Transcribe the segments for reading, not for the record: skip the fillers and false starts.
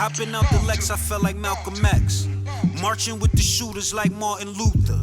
Hopping out the Lex, I felt like Malcolm X. Marching with the shooters like Martin Luther.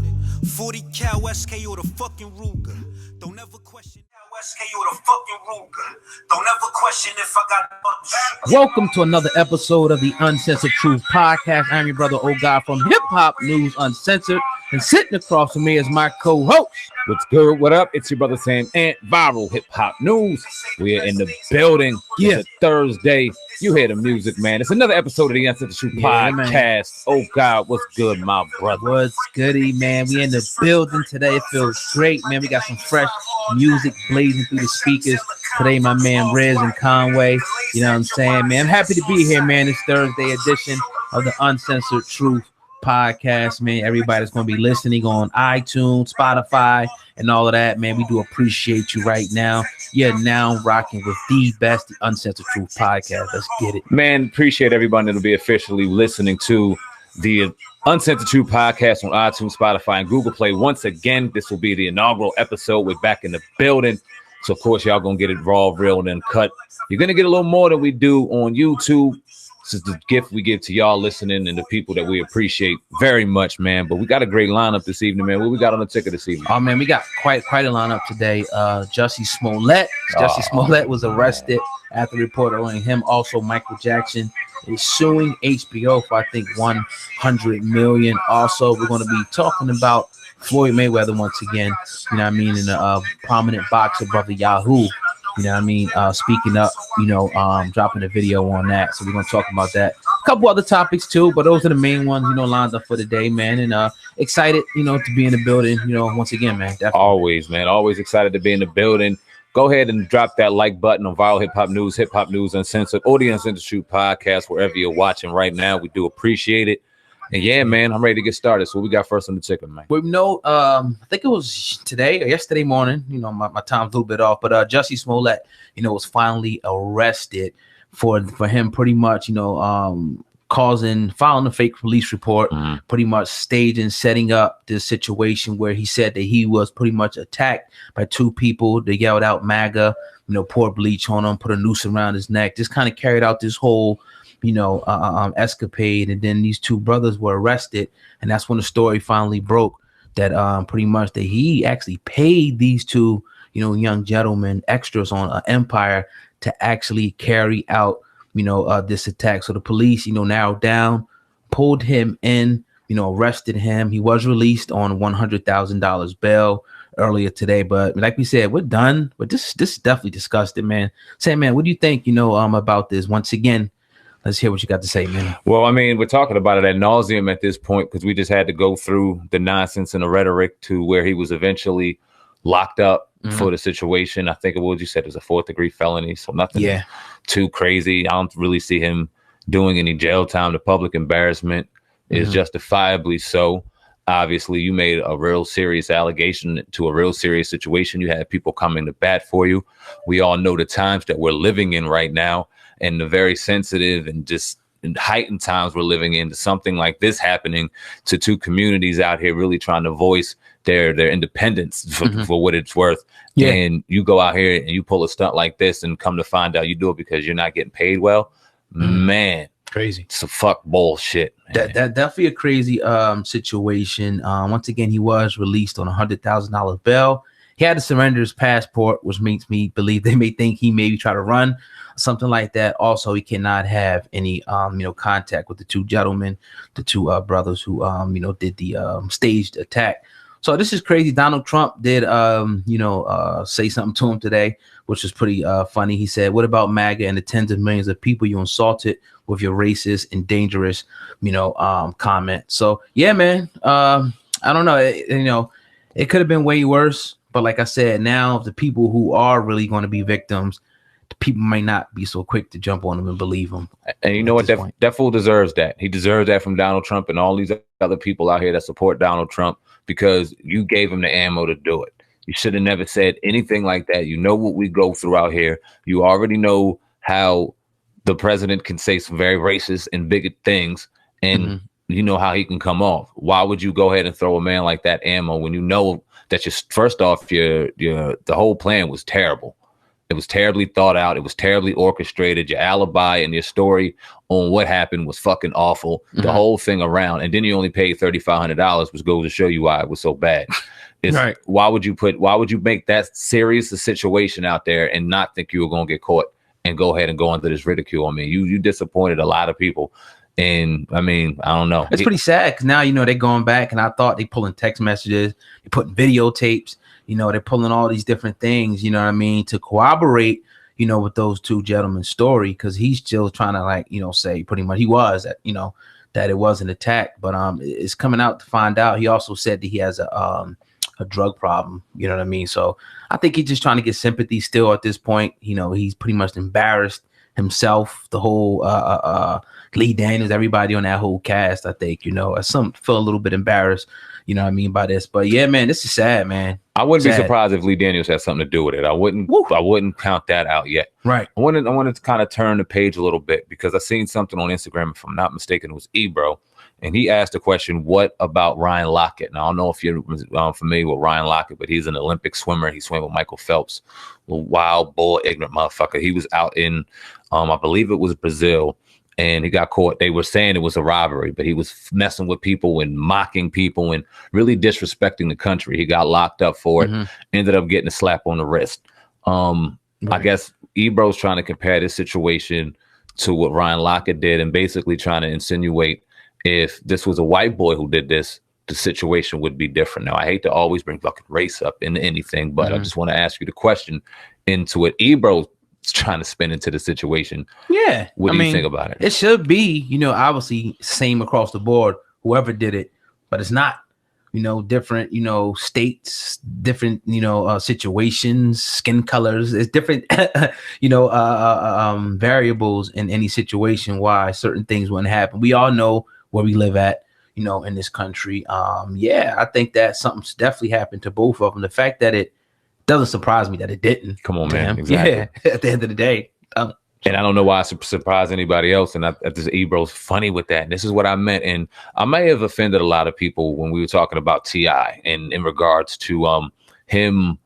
40 cal SK or the fucking Ruger. Don't ever question SK or the fucking Ruger. Don't ever question if I got. Welcome to another episode of the Uncensored Truth Podcast. I'm your brother, O God, from Hip Hop News Uncensored. And sitting across from me is my co-host. What's good? What up? It's your brother Sam and Viral Hip Hop News. We are in the building. Yeah. It's a Thursday. You hear the music, man. It's another episode of the Uncensored Truth Podcast. Man. Oh God, what's good, my brother? What's goody, man? We in the building today. It feels great, man. We got some fresh music blazing through the speakers today. My man Rez and Conway. You know what I'm saying, man? I'm happy to be here, man. This Thursday edition of the Uncensored Truth Podcast, man. Everybody's going to be listening on iTunes, Spotify, and all of that, man. We do appreciate you right now. You're now rocking with the best, the Uncensored Truth Podcast. Let's get it, man. Appreciate everybody that'll be officially listening to the Uncensored Truth Podcast on iTunes, Spotify, and Google Play. Once again, this will be the inaugural episode. We're back in the building, so of course y'all gonna get it raw, real, and uncut. You're gonna get a little more than we do on YouTube. This is the gift we give to y'all listening and the people that we appreciate very much, man. But we got a great lineup this evening, man. What we got on the ticket this evening? Oh, man, we got quite a lineup today. Jussie Smollett. Jussie Smollett was arrested after reporting him. Also, Michael Jackson is suing HBO for, I think, $100 million. Also, we're going to be talking about Floyd Mayweather once again. You know what I mean? And a prominent boxer, brother Yahoo. You know what I mean? Speaking up, dropping a video on that. So we're going to talk about that. A couple other topics too, but those are the main ones, lined up for the day, man. And excited, to be in the building, once again, man. Definitely. Always, man. Always excited to be in the building. Go ahead and drop that like button on Viral Hip Hop News Uncensored, or the Uncensored Truth Podcast, wherever you're watching right now. We do appreciate it. And yeah, man, I'm ready to get started. So what we got first on the ticket, man? We know, I think it was today or yesterday morning. My time's a little bit off, but Jussie Smollett, was finally arrested for him pretty much, filing a fake police report, pretty much setting up this situation where he said that he was pretty much attacked by two people. They yelled out MAGA, poured bleach on him, put a noose around his neck, just kind of carried out this whole escapade. And then these two brothers were arrested, and that's when the story finally broke that pretty much that he actually paid these two young gentlemen extras on Empire to actually carry out this attack. So the police narrowed down, pulled him in, arrested him. He was released on $100,000 bail earlier today, but like we said, we're done. But this definitely disgusting, man. Say, man, what do you think about this? Once again, let's hear what you got to say, man. Well, I mean, we're talking about it ad nauseum at this point because we just had to go through the nonsense and the rhetoric to where he was eventually locked up for the situation. I think what you said was a 4th-degree felony, so nothing too crazy. I don't really see him doing any jail time. The public embarrassment is justifiably so. Obviously, you made a real serious allegation to a real serious situation. You had people coming to bat for you. We all know the times that we're living in right now, and the very sensitive and just heightened times we're living in, to something like this happening to two communities out here really trying to voice their independence for what it's worth. Yeah. And you go out here and you pull a stunt like this and come to find out you do it because you're not getting paid well. Man, crazy. It's a fuck bullshit. That definitely a crazy situation. Once again, he was released on $100,000 bail. He had to surrender his passport, which makes me believe they may think he maybe try to run, something like that. Also, he cannot have any, contact with the two gentlemen, the two brothers who, did the staged attack. So this is crazy. Donald Trump did, say something to him today, which was pretty funny. He said, "What about MAGA and the tens of millions of people you insulted with your racist and dangerous, comment?" So yeah, man. I don't know. It could have been way worse. But like I said, now the people who are really going to be victims, the people may not be so quick to jump on them and believe them. And you know what? That fool deserves that. He deserves that from Donald Trump and all these other people out here that support Donald Trump, because you gave him the ammo to do it. You should have never said anything like that. You know what we go through out here. You already know how the president can say some very racist and bigot things, and you know how he can come off. Why would you go ahead and throw a man like that ammo when you know that the whole plan was terrible? It was terribly thought out. It was terribly orchestrated. Your alibi and your story on what happened was fucking awful. The whole thing around, and then you only paid $3,500, which goes to show you why it was so bad. Right. Why would you make that serious a situation out there and not think you were going to get caught and go ahead and go into this ridicule? I mean, you disappointed a lot of people. And I mean, I don't know. It's pretty sad because now, they're going back, and I thought they pulling text messages, they putting videotapes, they're pulling all these different things, to corroborate, with those two gentlemen's story, because he's still trying to say pretty much he was that, that it was an attack, but it's coming out to find out. He also said that he has a drug problem, So I think he's just trying to get sympathy still at this point. He's pretty much embarrassed himself, the whole Lee Daniels, everybody on that whole cast. I think some feel a little bit embarrassed, by this. But yeah, man, this is sad, man. I wouldn't be surprised if Lee Daniels had something to do with it. I wouldn't count that out yet. Right. I wanted to kind of turn the page a little bit, because I seen something on Instagram, if I'm not mistaken, it was Ebro, and he asked the question, what about Ryan Lochte? Now, I don't know if you're familiar with Ryan Lochte, but he's an Olympic swimmer. He swam with Michael Phelps, little wild bull, ignorant motherfucker. He was out in, I believe it was Brazil, and he got caught. They were saying it was a robbery, but he was messing with people and mocking people and really disrespecting the country. He got locked up for it, ended up getting a slap on the wrist. I guess Ebro's trying to compare this situation to what Ryan Lochte did, and basically trying to insinuate if this was a white boy who did this, the situation would be different. Now, I hate to always bring fucking race up into anything, but I just want to ask you the question into it. Ebro's trying to spin into the situation. Yeah. What do you think about it? It should be, obviously same across the board, whoever did it, but it's not, different, states, different, situations, skin colors. It's different, variables in any situation why certain things wouldn't happen. We all know where we live at, in this country. I think that something's definitely happened to both of them. The fact that it doesn't surprise me that it didn't. Come on, man. Exactly. Yeah, at the end of the day. And I don't know why I surprise anybody else. And this Ebro's funny with that. And this is what I meant. And I may have offended a lot of people when we were talking about T.I. and in regards to him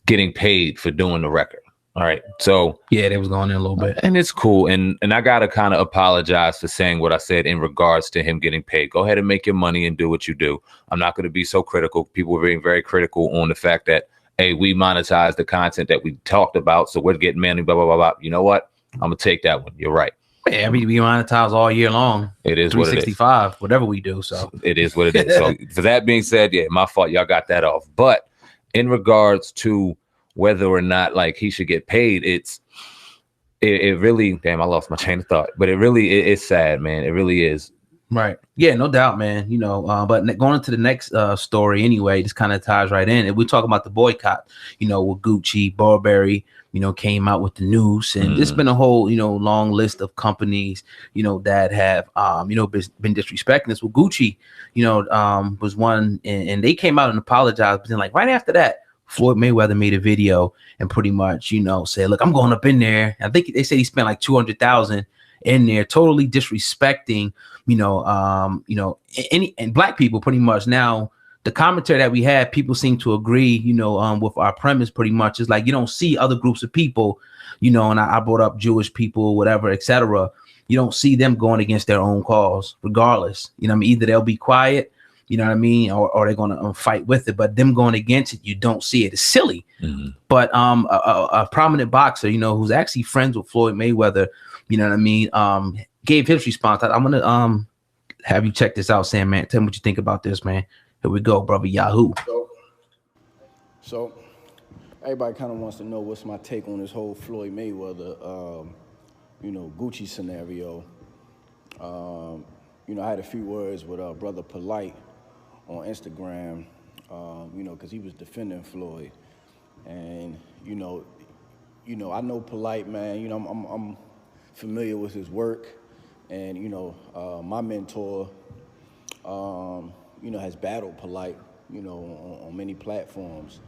getting paid for doing the record. All right. So yeah, they was going in a little bit. And it's cool. And I got to kind of apologize for saying what I said in regards to him getting paid. Go ahead and make your money and do what you do. I'm not going to be so critical. People were being very critical on the fact that, hey, we monetize the content that we talked about, so we're getting money, blah, blah, blah, blah. You know what? I'm going to take that one. You're right. Yeah, we monetize all year long. It is what it is. 365, whatever we do. So it is what it is. So for that being said, yeah, my fault. Y'all got that off. But in regards to whether or not he should get paid, it really, damn, I lost my chain of thought. But it really is sad, man. It really is. Right. Yeah, no doubt, man. But going into the next story anyway, this kind of ties right in. And we talk about the boycott, with Gucci, Burberry, came out with the news. And there's been a whole, long list of companies, that have, been disrespecting this. Well, Gucci, was one, and they came out and apologized. But then right after that, Floyd Mayweather made a video and pretty much, said, look, I'm going up in there. I think they said he spent $200,000 in there, totally disrespecting, any and black people pretty much. Now, the commentary that we had, people seem to agree, with our premise pretty much. Is you don't see other groups of people, and I brought up Jewish people, whatever, etc. You don't see them going against their own cause, regardless. Either they'll be quiet, or they're going to fight with it. But them going against it, you don't see it. It's silly. But a prominent boxer, who's actually friends with Floyd Mayweather, gave his response. I'm going to have you check this out, Sam, man. Tell me what you think about this, man. Here we go, brother Yahoo. So everybody kind of wants to know what's my take on this whole Floyd Mayweather, Gucci scenario. I had a few words with Brother Polite on Instagram, because he was defending Floyd. And, I know Polite, man. I'm familiar with his work. And, my mentor, has battled Polite, on many platforms.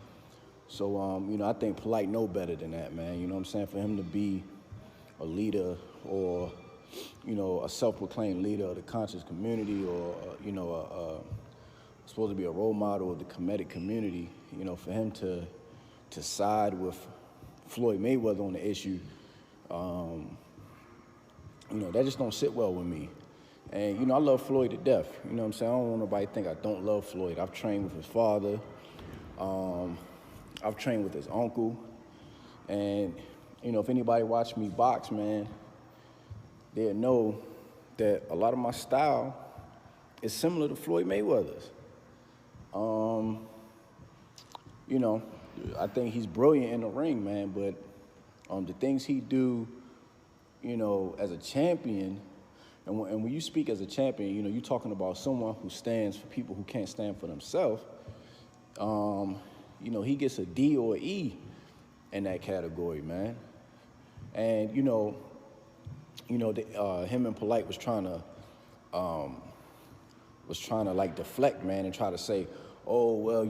So, I think Polite know better than that, man. You know what I'm saying? For him to be a leader or, a self-proclaimed leader of the conscious community or, supposed to be a role model of the Kemetic community, for him to side with Floyd Mayweather on the issue, that just don't sit well with me. And, I love Floyd to death. You know what I'm saying? I don't want nobody to think I don't love Floyd. I've trained with his father. I've trained with his uncle. And, if anybody watch me box, man, they'll know that a lot of my style is similar to Floyd Mayweather's. I think he's brilliant in the ring, man, but the things he do, as a champion, and when you speak as a champion, you're talking about someone who stands for people who can't stand for themselves. He gets a D or an E in that category, man. And, him and Polite was trying to like deflect, man, and try to say, oh, well,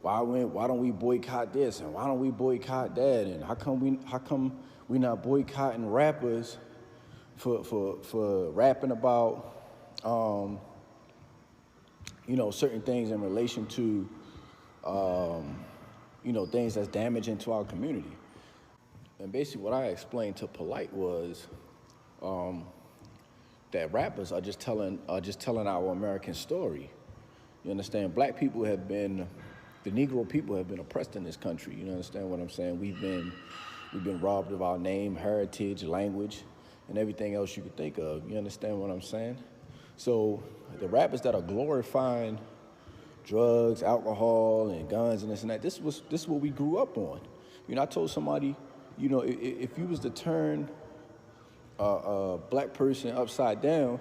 why don't we boycott this and why don't we boycott that, and how come we not boycotting rappers for rapping about certain things in relation to things that's damaging to our community. And basically what I explained to Polite was that rappers are just telling our American story. You understand? Black people the Negro people have been oppressed in this country. You understand what I'm saying? We've been robbed of our name, heritage, language, and everything else you could think of. You understand what I'm saying? So the rappers that are glorifying drugs, alcohol, and guns and this and that, this is what we grew up on. I told somebody, if you was to turn a black person upside down,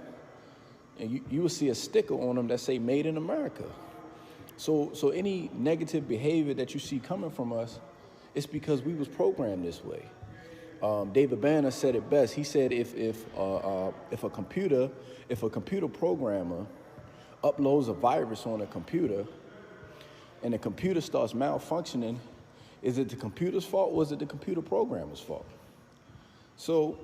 and you will see a sticker on them that say "Made in America." So any negative behavior that you see coming from us, it's because we was programmed this way. David Banner said it best. He said if a computer programmer uploads a virus on a computer, and the computer starts malfunctioning, is it the computer's fault or is it the computer programmer's fault? So,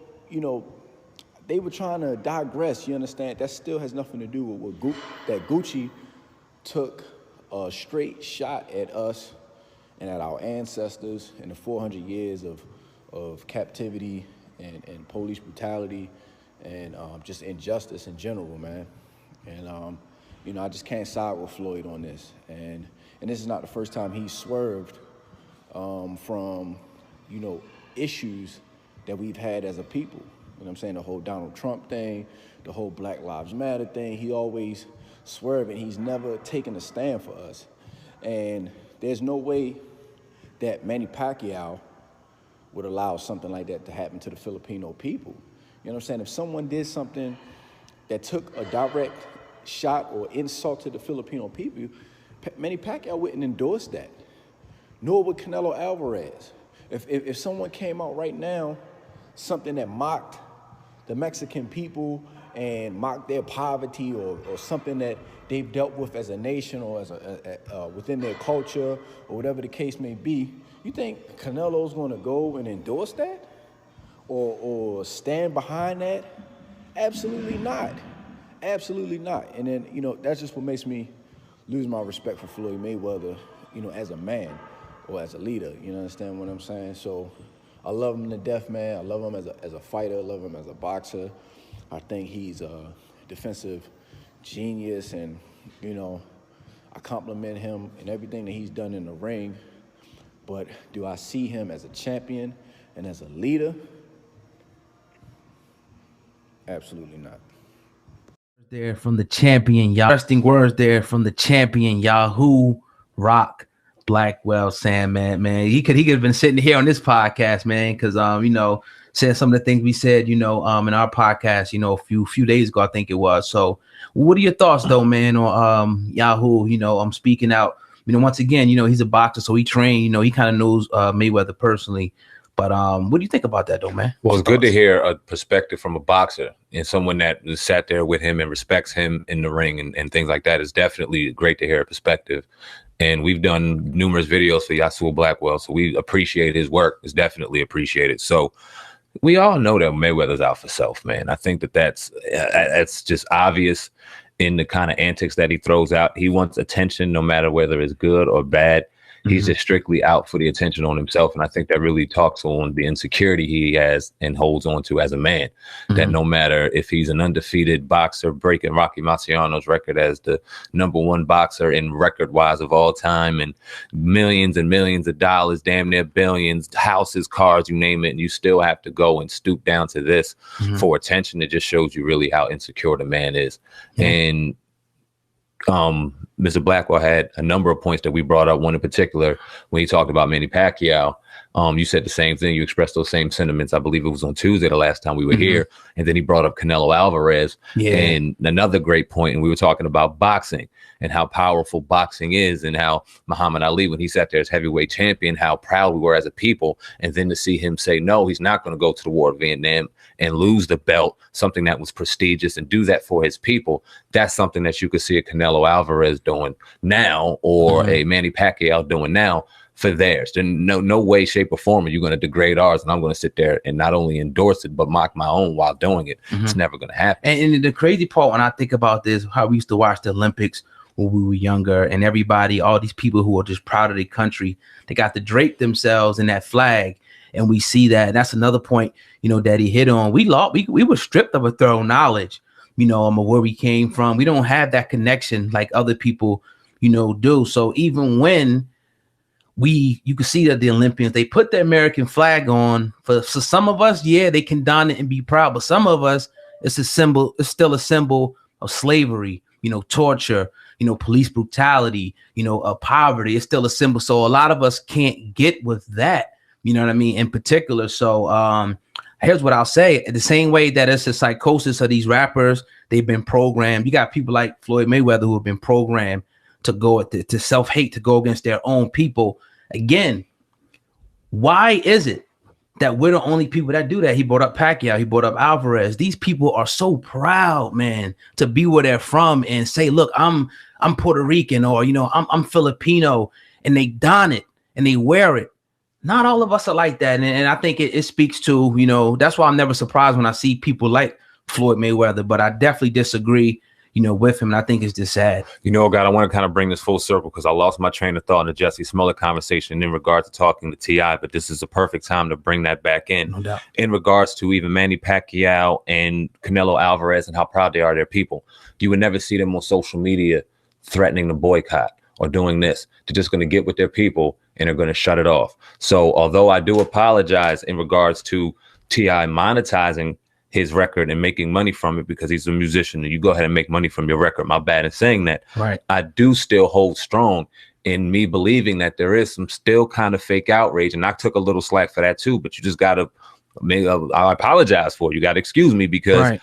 they were trying to digress, you understand? That still has nothing to do with that Gucci took a straight shot at us and at our ancestors in the 400 years of captivity and police brutality and just injustice in general, man. And, I just can't side with Floyd on this. And this is not the first time he's swerved from, issues that we've had as a people. You know what I'm saying? The whole Donald Trump thing, the whole Black Lives Matter thing, he always swerving. He's never taken a stand for us. And there's no way that Manny Pacquiao would allow something like that to happen to the Filipino people. You know what I'm saying? If someone did something that took a direct shot or insult to the Filipino people, Manny Pacquiao wouldn't endorse that. Nor would Canelo Alvarez. If someone came out right now, something that mocked the Mexican people and mocked their poverty or something that they've dealt with as a nation or as within their culture or whatever the case may be, you think Canelo's going to go and endorse that or stand behind that? Absolutely not. Absolutely not. And then, that's just what makes me lose my respect for Floyd Mayweather, as a man or as a leader. You understand what I'm saying? So I love him to death, man. I love him as a fighter. I love him as a boxer. I think he's a defensive genius, and, I compliment him and everything that he's done in the ring. But do I see him as a champion and as a leader? Absolutely not. There from the champion, y'all. Interesting words there from the champion, Yahoo Rock Blackwell Sandman, man. He could have been sitting here on this podcast, man, because said some of the things we said, in our podcast, a few days ago, I think it was. So what are your thoughts though, man, on Yahoo? I'm speaking out. Once again, he's a boxer, so he trained, he kind of knows Mayweather personally. But what do you think about that though, man? Well, it's good to hear a perspective from a boxer and someone that sat there with him and respects him in the ring and things like that. Is definitely great to hear a perspective. And we've done numerous videos for Yahoo Blackwell, so we appreciate his work. It's definitely appreciated. So we all know that Mayweather's out for self, man. I think that's just obvious in the kind of antics that he throws out. He wants attention no matter whether it's good or bad. He's just strictly out for the attention on himself. And I think that really talks on the insecurity he has and holds on to as a man, that no matter if he's an undefeated boxer breaking Rocky Marciano's record as the #1 boxer in record wise of all time, and millions of dollars, damn near billions, houses, cars, you name it, and you still have to go and stoop down to this for attention. It just shows you really how insecure the man is. And Mr. Blackwell had a number of points that we brought up. One in particular, when he talked about Manny Pacquiao, you said the same thing. You expressed those same sentiments. I believe it was on Tuesday, the last time we were here. And then he brought up Canelo Alvarez. And another great point, and we were talking about boxing and how powerful boxing is, and how Muhammad Ali, when he sat there as heavyweight champion, how proud we were as a people. And then to see him say, no, he's not going to go to the war of Vietnam and lose the belt, something that was prestigious, and do that for his people. That's something that you could see a Canelo Alvarez doing now, or a Manny Pacquiao doing now for theirs. Then no way, shape, or form are you going to degrade ours, and I'm going to sit there and not only endorse it but mock my own while doing it. It's never going to happen. And the crazy part when I think about this, how we used to watch the Olympics when we were younger, and everybody, all these people who are just proud of their country, they got to drape themselves in that flag. And we see that. And that's another point, that he hit on. We were stripped of a thorough knowledge, of where we came from. We don't have that connection like other people, do. So even when you can see that the Olympians, they put the American flag on for some of us, they can don it and be proud. But some of us, it's still a symbol of slavery, torture, police brutality, poverty. It's still a symbol. So a lot of us can't get with that, you know what I mean, in particular. So here's what I'll say. The same way that it's a psychosis of these rappers, they've been programmed. You got people like Floyd Mayweather who have been programmed to go to self-hate, to go against their own people. Again, why is it that we're the only people that do that? He brought up Pacquiao, he brought up Alvarez. These people are so proud, man, to be where they're from and say, look, I'm Puerto Rican, or I'm Filipino, and they don it and they wear it. Not all of us are like that. And I think it speaks to, that's why I'm never surprised when I see people like Floyd Mayweather, but I definitely disagree, with him. And I think it's just sad. God, I want to kind of bring this full circle because I lost my train of thought in the Jussie Smollett conversation in regards to talking to T.I., but this is a perfect time to bring that back in. No doubt. In regards to even Manny Pacquiao and Canelo Alvarez and how proud they are of their people. You would never see them on social media threatening to boycott or doing this. They're just going to get with their people and are going to shut it off. So although I do apologize in regards to T.I. monetizing his record and making money from it because he's a musician and you go ahead and make money from your record, my bad in saying that. Right. I do still hold strong in me believing that there is some still kind of fake outrage. And I took a little slack for that too, but you just got to, I apologize for it. You got to excuse me because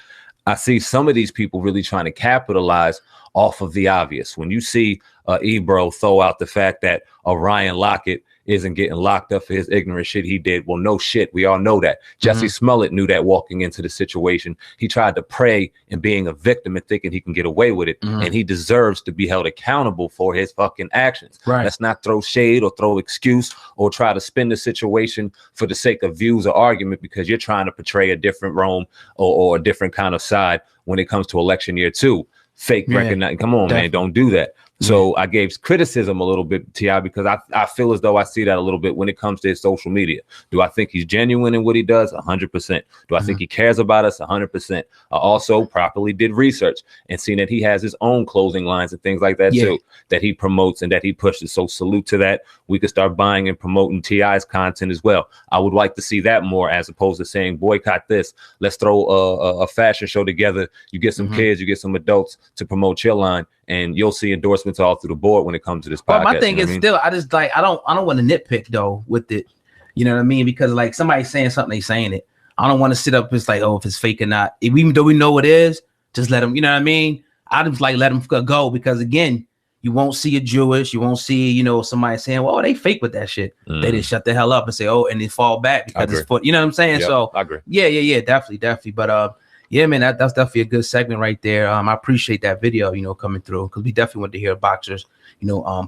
I see some of these people really trying to capitalize off of the obvious. When you see Ebro throw out the fact that Ryan Lochte isn't getting locked up for his ignorant shit he did. Well, no shit. We all know that. Jussie Smollett knew that walking into the situation. He tried to prey and being a victim and thinking he can get away with it. And he deserves to be held accountable for his fucking actions. Let's not throw shade or throw excuse or try to spin the situation for the sake of views or argument because you're trying to portray a different Rome or a different kind of side when it comes to election year 2. Fake recognize. Come on, man. Don't do that. So I gave criticism a little bit, T.I., because I feel as though I see that a little bit when it comes to his social media. Do I think he's genuine in what he does? 100%. Do I think he cares about us? 100%. I also properly did research and seen that he has his own clothing lines and things like that too, that he promotes and that he pushes. So salute to that. We could start buying and promoting T.I.'s content as well. I would like to see that more as opposed to saying boycott this. Let's throw a fashion show together. You get some kids, you get some adults to promote your line. And you'll see endorsements all through the board when it comes to this podcast. But my thing is still, I just like, I don't want to nitpick though with it. You know what I mean? Because like somebody's saying something, they saying it. I don't want to sit up and it's like, oh, if it's fake or not. Even though we know it is, just let them, you know what I mean? I just like let them go because again, you won't see a Jewish, you won't see, somebody saying, well, they fake with that shit. They just shut the hell up and say, oh, and they fall back because it's foot. You know what I'm saying? Yep, so I agree. Yeah, definitely. But yeah, man, that's definitely a good segment right there. I appreciate that video, coming through because we definitely want to hear a boxer's,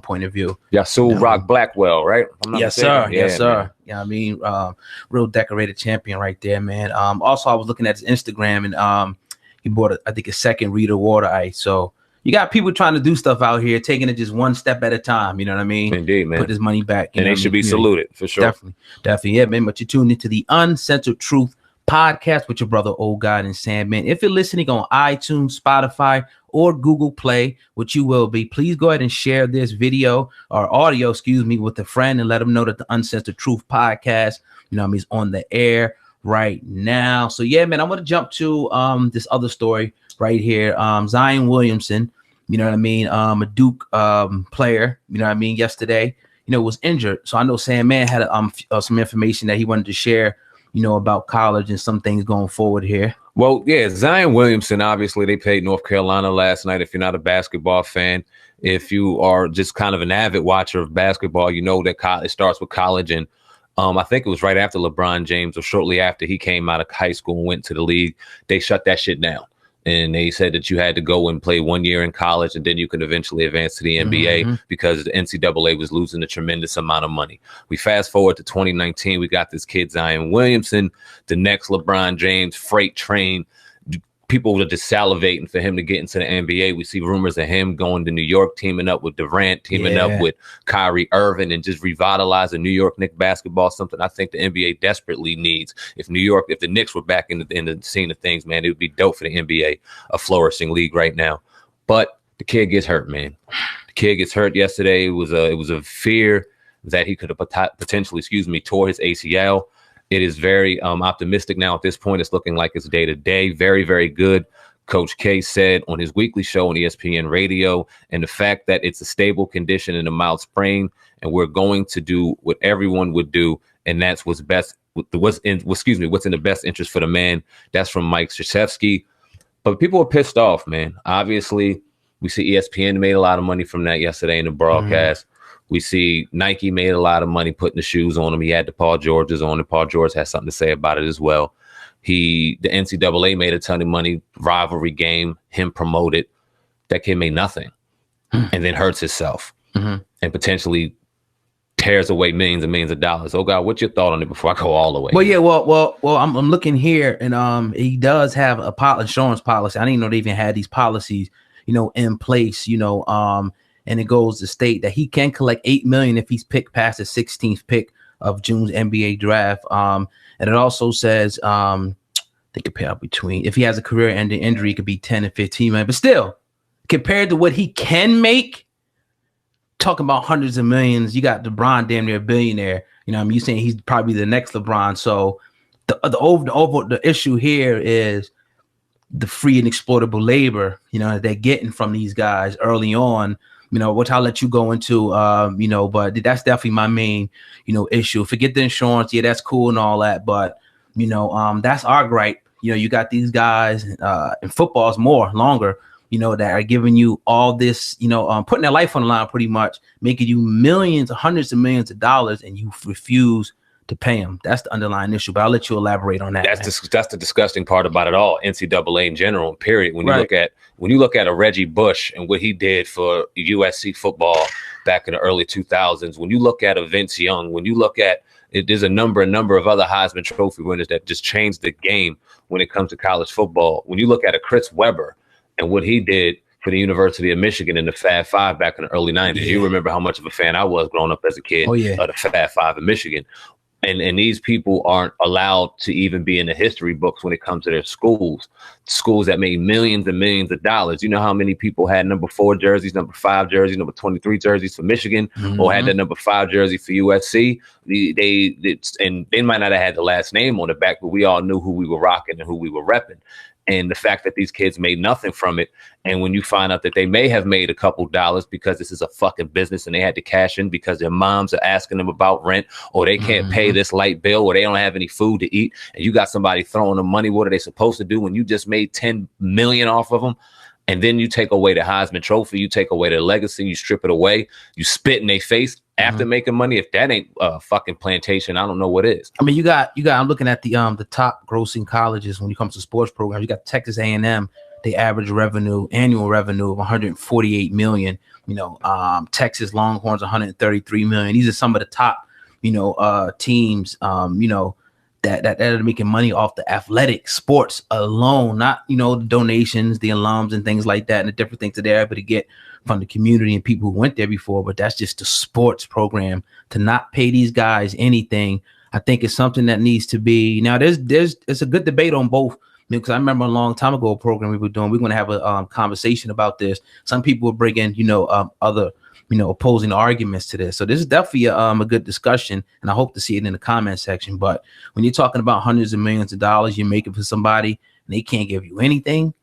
point of view. Yeah, so Rock Blackwell, right? Yes, sir. Yes, sir. Yeah, I mean, real decorated champion right there, man. Also, I was looking at his Instagram and he bought, I think, a second Rita water ice. So you got people trying to do stuff out here, taking it just one step at a time. You know what I mean? Indeed, man. Put this money back. And they should be saluted for sure. Definitely. Yeah, man. But you tuned into the Uncensored Truth podcast with your brother, Old God and Sam, man. If you're listening on iTunes, Spotify, or Google Play, which you will be, please go ahead and share this video or audio, with a friend and let them know that the Uncensored Truth podcast, is on the air right now. So yeah, man, I'm going to jump to this other story right here. Zion Williamson, a Duke player, yesterday, was injured. So I know Sam Man had some information that he wanted to share, about college and some things going forward here. Well, yeah, Zion Williamson, obviously they played North Carolina last night. If you're not a basketball fan, if you are just kind of an avid watcher of basketball, you know that it starts with college. And I think it was right after LeBron James or shortly after he came out of high school and went to the league, they shut that shit down. And they said that you had to go and play 1 year in college and then you could eventually advance to the NBA because the NCAA was losing a tremendous amount of money. We fast forward to 2019. We got this kid, Zion Williamson, the next LeBron James freight train. People were just salivating for him to get into the NBA. We see rumors of him going to New York, teaming up with Durant, teaming up with Kyrie Irving, and just revitalizing New York Knicks basketball, something I think the NBA desperately needs. If the Knicks were back in the scene of things, man, it would be dope for the NBA, a flourishing league right now. But the kid gets hurt, man. The kid gets hurt yesterday. It was a fear that he could have potentially, tore his ACL. It is very optimistic now at this point. It's looking like it's day to day. Very, very good. Coach K said on his weekly show on ESPN radio, and the fact that it's a stable condition and a mild sprain, and we're going to do what everyone would do, and that's what's in the best interest for the man. That's from Mike Krzyzewski. But people are pissed off, man. Obviously, we see ESPN made a lot of money from that yesterday in the broadcast. We see Nike made a lot of money putting the shoes on him. He had the Paul Georges on, and Paul George has something to say about it as well. The NCAA made a ton of money, rivalry game, him promoted. That kid made nothing and then hurts himself and potentially tears away millions and millions of dollars. Oh God, what's your thought on it before I go all the way? Well, yeah, well, I'm looking here, and he does have a insurance policy. I didn't know they even had these policies, in place, and it goes to state that he can collect $8 million if he's picked past the 16th pick of June's NBA draft. And it also says they could pay out between, if he has a career-ending injury, it could be 10 and 15 million. But still, compared to what he can make, talking about hundreds of millions, you got LeBron damn near a billionaire. You saying he's probably the next LeBron. So the issue here is the free and exploitable labor, that they're getting from these guys early on. Which I'll let you go into, but that's definitely my main, issue. Forget the insurance. Yeah, that's cool and all that. But, that's our gripe. You got these guys and football's longer, that are giving you all this, putting their life on the line pretty much, making you millions, hundreds of millions of dollars, and you refuse to pay them. That's the underlying issue. But I'll let you elaborate on that. That's the disgusting part about it all. NCAA in general, period. When you look at a Reggie Bush and what he did for USC football back in the early 2000s, when you look at a Vince Young, when you look at it, there's a number of other Heisman Trophy winners that just changed the game when it comes to college football. When you look at a Chris Webber and what he did for the University of Michigan in the Fab Five back in the early 90s, you remember how much of a fan I was growing up as a kid of the Fab Five in Michigan. And these people aren't allowed to even be in the history books when it comes to their schools that made millions and millions of dollars. You know how many people had number 4 jerseys, number 5 jerseys, number 23 jerseys for Michigan, or had that number 5 jersey for USC. They might not have had the last name on the back, but we all knew who we were rocking and who we were repping. And the fact that these kids made nothing from it. And when you find out that they may have made a couple dollars because this is a fucking business and they had to cash in because their moms are asking them about rent, or they can't pay this light bill, or they don't have any food to eat, and you got somebody throwing them money, what are they supposed to do when you just made 10 million off of them? And then you take away the Heisman Trophy, you take away their legacy, you strip it away, you spit in their face after making money. If that ain't fucking plantation, I don't know what is. I mean, you got. I'm looking at the top grossing colleges when it comes to sports programs. You got Texas A&M. They average annual revenue of 148 million. Texas Longhorns 133 million. These are some of the top, teams. that are making money off the athletic sports alone, not, you know, the donations, the alums and things like that, and the different things that they're able to get from the community and people who went there before. But that's just the sports program. To not pay these guys anything, I think it's something that needs to be. Now there's a good debate on both, because I remember a long time ago a program we were doing, we're going to have a conversation about this. Some people will bring in, you know, other, you know, opposing arguments to this. So this is definitely a good discussion, and I hope to see it in the comment section. But when you're talking about hundreds of millions of dollars you're making for somebody and they can't give you anything,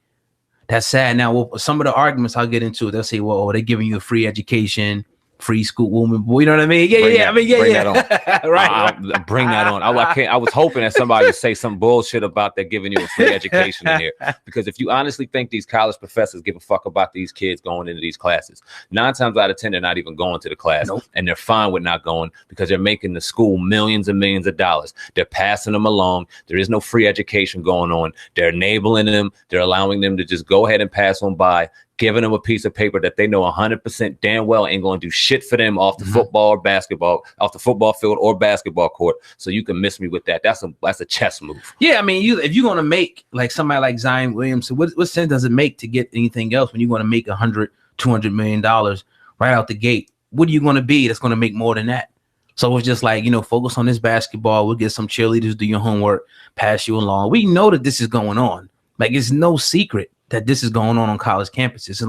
that's sad. Now, some of the arguments I'll get into, they'll say, well, they're giving you a free education, free school woman, you know what I mean? Yeah. Bring that on. Right. Bring that on. I was hoping that somebody would say some bullshit about that giving you a free education in here. Because if you honestly think these college professors give a fuck about these kids going into these classes, 9 times out of 10, they're not even going to the class. Nope. And they're fine with not going because they're making the school millions and millions of dollars. They're passing them along. There is no free education going on. They're enabling them. They're allowing them to just go ahead and pass on by, giving them a piece of paper that they know 100% damn well ain't going to do shit for them off the football or basketball, off the football field or basketball court. So you can miss me with that. That's a chess move. Yeah, I mean, if you're going to make like somebody like Zion Williamson, what sense does it make to get anything else when you're going to make $100-200 million right out the gate? What are you going to be that's going to make more than that? So it's just like, you know, focus on this basketball. We'll get some cheerleaders, do your homework, pass you along. We know that this is going on. Like, it's no secret that this is going on college campuses,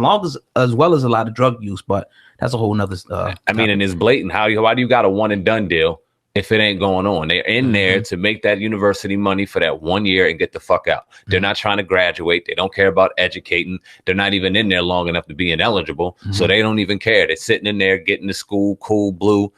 as well as a lot of drug use, but that's a whole nother. I mean, and it's blatant. Why do you got a one and done deal if it ain't going on? They're in there to make that university money for that 1 year and get the fuck out. They're not trying to graduate. They don't care about educating. They're not even in there long enough to be ineligible, so they don't even care. They're sitting in there getting to school, cool, blue.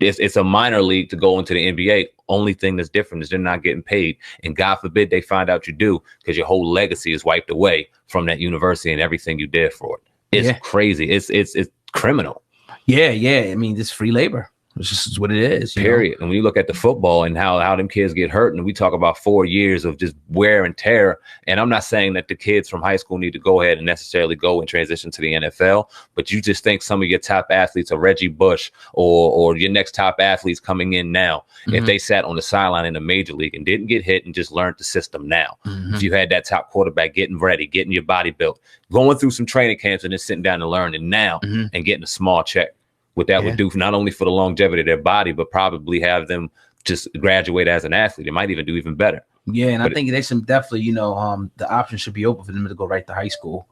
It's a minor league to go into the NBA. Only thing that's different is they're not getting paid. And God forbid they find out you do, because your whole legacy is wiped away from that university and everything you did for it. It's crazy. It's criminal. Yeah. I mean, it's free labor. It's just what it is. Period. And when you look at the football and how them kids get hurt, and we talk about 4 years of just wear and tear. And I'm not saying that the kids from high school need to go ahead and necessarily go and transition to the NFL, but you just think some of your top athletes are Reggie Bush or your next top athletes coming in now. If they sat on the sideline in the major league and didn't get hit and just learned the system now, if you had that top quarterback getting ready, getting your body built, going through some training camps and then sitting down and learning now and getting a small check. What that would do not only for the longevity of their body, but probably have them just graduate as an athlete. It might even do even better. Yeah, and I think they should definitely, the option should be open for them to go right to high school,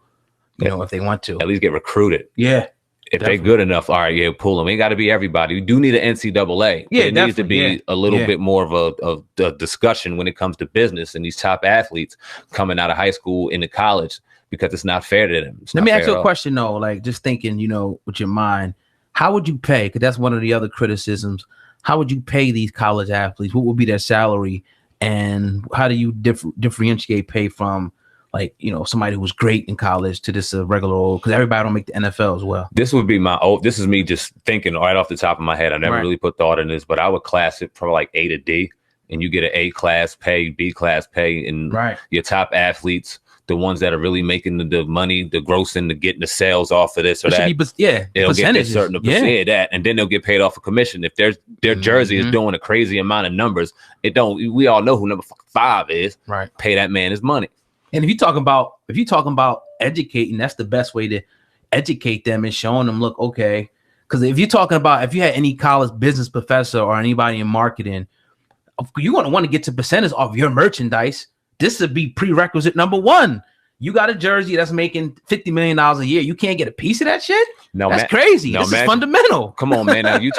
if they want to. At least get recruited. Yeah. If they're good enough, all right, pull them. It ain't got to be everybody. We do need an NCAA. Yeah, it needs to be a little bit more of a discussion when it comes to business and these top athletes coming out of high school into college, because it's not fair to them. Let me ask you a question, though. Like, just thinking, with your mind, how would you pay? Because that's one of the other criticisms. How would you pay these college athletes? What would be their salary? And how do you differentiate pay from, like, somebody who was great in college to this regular old? Because everybody don't make the NFL as well. This would be this is me just thinking right off the top of my head. I never really put thought in this, but I would class it from like A to D, and you get an A class pay, B class pay, and your top athletes, the ones that are really making the money, the grossing, the getting the sales off of this or that. They'll get a certain percentage of that, and then they'll get paid off a commission. If their jersey is doing a crazy amount of numbers, we all know who number 5 is. Right. Pay that man his money. And if you're talking about educating, that's the best way to educate them, and showing them, look, okay. Because if you had any college business professor or anybody in marketing, you're going to want to get to percentage off your merchandise. This would be prerequisite number 1. You got a jersey that's making $50 million a year. You can't get a piece of that shit? No, that's crazy. This is fundamental. Come on, man. Now you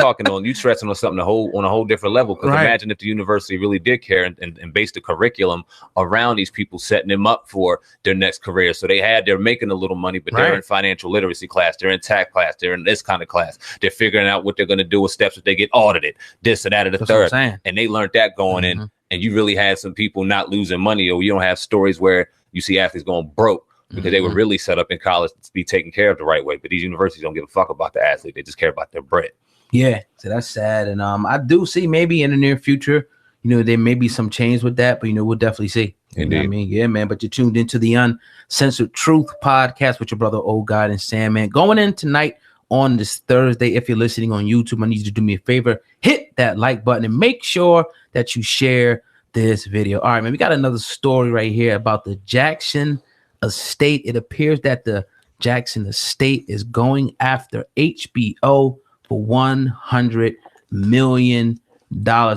stressing on something on a whole different level. Because imagine if the university really did care and based the curriculum around these people, setting them up for their next career. So they're making a little money, but they're in financial literacy class, they're in tax class, they're in this kind of class. They're figuring out what they're going to do with steps if they get audited, this or that or the third. And they learned that going in. And you really had some people not losing money, or you don't have stories where you see athletes going broke because they were really set up in college to be taken care of the right way. But these universities don't give a fuck about the athlete. They just care about their bread. Yeah. So that's sad. And I do see maybe in the near future, there may be some change with that, but we'll definitely see. You know what I mean? Yeah, man. But you're tuned into the Uncensored Truth podcast with your brother, Old God, and Sam, man. Going in tonight on this Thursday. If you're listening on YouTube, I need you to do me a favor. Hit that like button and make sure that you share this video. All right, man, we got another story right here about the Jackson estate. It appears that the Jackson estate is going after HBO for $100 million. Now,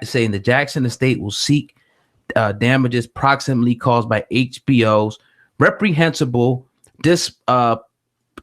saying the Jackson estate will seek damages proximately caused by HBO's reprehensible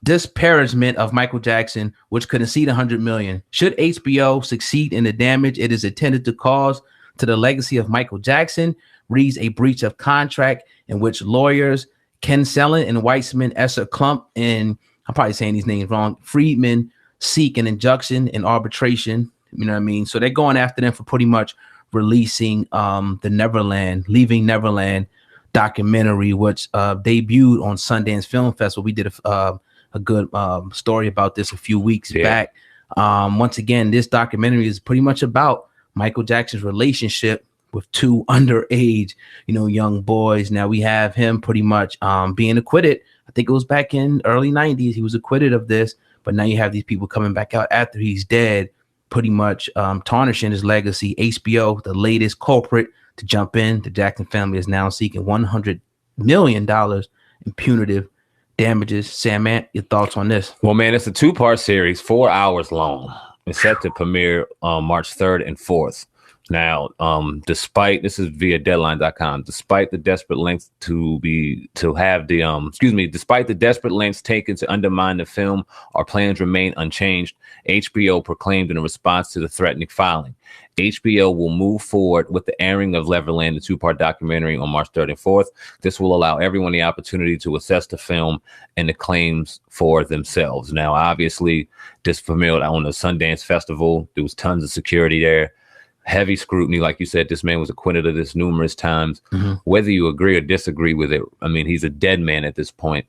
disparagement of Michael Jackson, which could exceed $100 million. Should HBO succeed in the damage it is intended to cause to the legacy of Michael Jackson, reads a breach of contract in which lawyers Ken Sellen and Weissman, Esser Klump, and I'm probably saying these names wrong, Friedman, seek an injunction and arbitration. You know what I mean? So they're going after them for pretty much releasing the Leaving Neverland documentary, which debuted on Sundance Film Festival. We did a good story about this a few weeks back. Once again, this documentary is pretty much about Michael Jackson's relationship with two underage, young boys. Now we have him pretty much being acquitted. I think it was back in early 90s. He was acquitted of this, but now you have these people coming back out after he's dead, pretty much tarnishing his legacy. HBO, the latest culprit to jump in. The Jackson family is now seeking $100 million in punitive damages. Sam, man, your thoughts on this? Well, man, it's a 2-part series, 4 hours long. It's set to premiere March 3rd and 4th. Now, despite this is via deadline.com, despite the desperate lengths despite the desperate lengths taken to undermine the film, our plans remain unchanged. HBO proclaimed in a response to the threatening filing. HBO will move forward with the airing of Neverland, the 2-part documentary, on March 3rd and 4th. This will allow everyone the opportunity to assess the film and the claims for themselves. Now, obviously, this premiered on the Sundance Festival. There was tons of security there. Heavy scrutiny. Like you said, this man was acquitted of this numerous times. Whether you agree or disagree with it, I mean, he's a dead man at this point.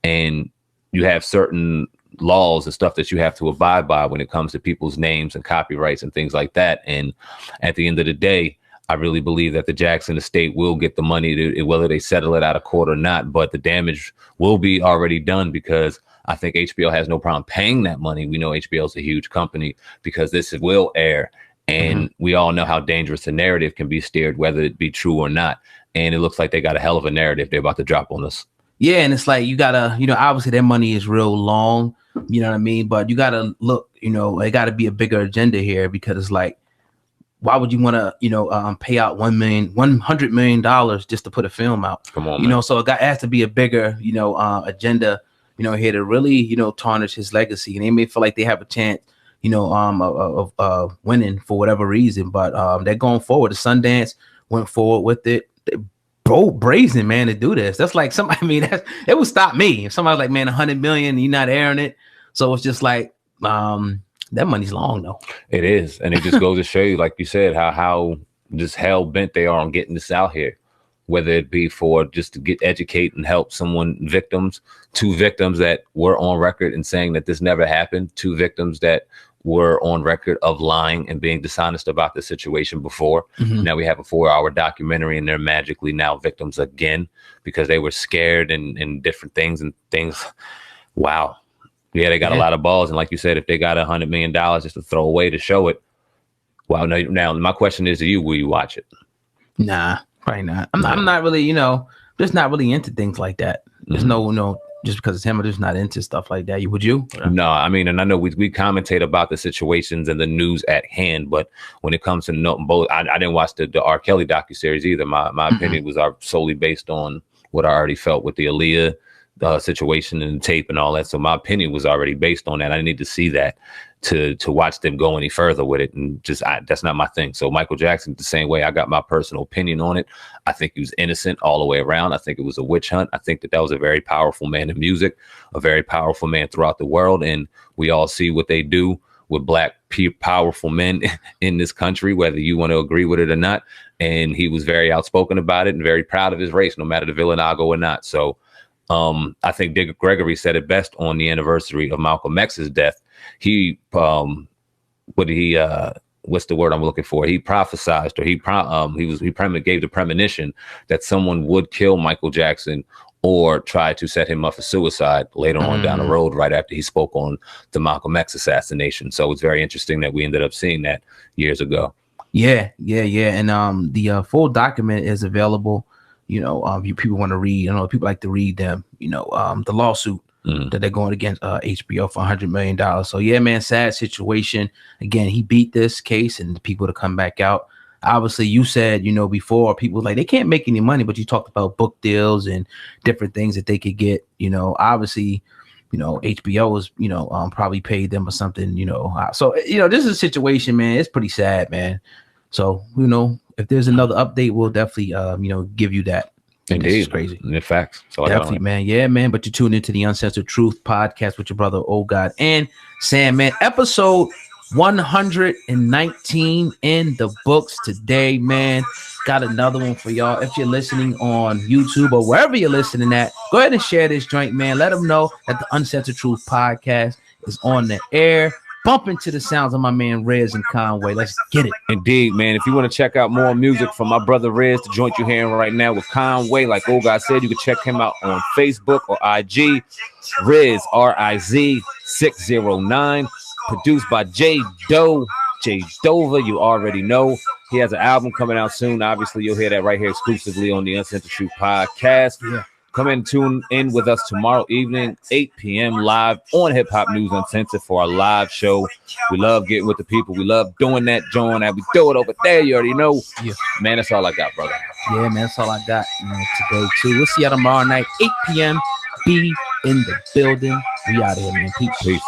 And you have certain laws and stuff that you have to abide by when it comes to people's names and copyrights and things like that. And at the end of the day, I really believe that the Jackson estate will get the money, whether they settle it out of court or not. But the damage will be already done, because I think HBO has no problem paying that money. We know HBO is a huge company, because this will air. And we all know how dangerous a narrative can be steered, whether it be true or not. And it looks like they got a hell of a narrative they're about to drop on us. Yeah, and it's like you gotta, obviously their money is real long, you know what I mean? But you gotta look, it gotta be a bigger agenda here, because it's like, why would you want to, pay out $100 million just to put a film out? Come on, man. So it has to be a bigger, agenda, here to really, tarnish his legacy. And they may feel like they have a chance, of winning for whatever reason, but they're going forward. The Sundance went forward with it. Brazen, man, to do this. That's like somebody. I mean, it would stop me if somebody's like, man, $100 million, you're not airing it. So it's just like, that money's long though. It is, and it just goes to show you, like you said, how just hell bent they are on getting this out here. Whether it be for just to educate and help two victims that were on record and saying that this never happened, 2 victims that were on record of lying and being dishonest about the situation before. Now we have a 4-hour documentary, and they're magically now victims again because they were scared and different things. Wow. Yeah, they got a lot of balls. And like you said, if they got $100 million just to throw away to show it, wow. Now my question is to you, will you watch it? Nah, probably not. I'm not really, just not really into things like that. There's no, just because it's him, I'm just not into stuff like that. Would you? No, I mean, and I know we commentate about the situations and the news at hand, but when it comes to both, I didn't watch the R. Kelly docuseries either. My opinion was solely based on what I already felt with the Aaliyah situation and the tape and all that. So my opinion was already based on that. I need to see that to watch them go any further with it. And that's not my thing. So Michael Jackson, the same way, I got my personal opinion on it. I think he was innocent all the way around. I think it was a witch hunt. I think that was a very powerful man in music, a very powerful man throughout the world. And we all see what they do with black powerful men in this country, whether you want to agree with it or not. And he was very outspoken about it and very proud of his race, no matter the Villanago or not. So I think Dick Gregory said it best on the anniversary of Malcolm X's death. He, what's the word I'm looking for? He prophesized, or he gave the premonition that someone would kill Michael Jackson or try to set him up for suicide later on down the road, right after he spoke on the Malcolm X assassination. So it's very interesting that we ended up seeing that years ago. Yeah. And the full document is available. You people want to read. People like to read them. The lawsuit that they're going against HBO for $100 million. So yeah, man, sad situation. Again, he beat this case, and the people to come back out. Obviously, you said before, people like they can't make any money, but you talked about book deals and different things that they could get. Obviously, HBO is probably paid them or something. So this is a situation, man. It's pretty sad, man. So if there's another update, we'll definitely give you that. Indeed. This is crazy. In fact, so Definitely, man. Yeah, man. But you tuned into the Uncensored Truth podcast with your brother, Oh God, and Sam, man. Episode 119 in the books today, man. Got another one for y'all. If you're listening on YouTube or wherever you're listening at, go ahead and share this joint, man. Let them know that the Uncensored Truth podcast is on the air. Bump into the sounds of my man Rez and Conway. Let's get it. Indeed, man. If you want to check out more music from my brother Rez, the joint you're hearing right now with Conway, like Old Guy said, you can check him out on Facebook or IG. Rez, R-I-Z 609. Produced by Jay Dover. You already know. He has an album coming out soon. Obviously, you'll hear that right here exclusively on the Uncensored Truth podcast. Yeah. Come in and tune in with us tomorrow evening, 8 p.m. live on Hip Hop News Uncensored for our live show. We love getting with the people. We love doing that, John. And we do it over there. You already know. Yeah. Man, that's all I got, brother. Yeah, man. That's all I got today, too. We'll see you tomorrow night, 8 p.m. Be in the building. We out of here, man. Peace.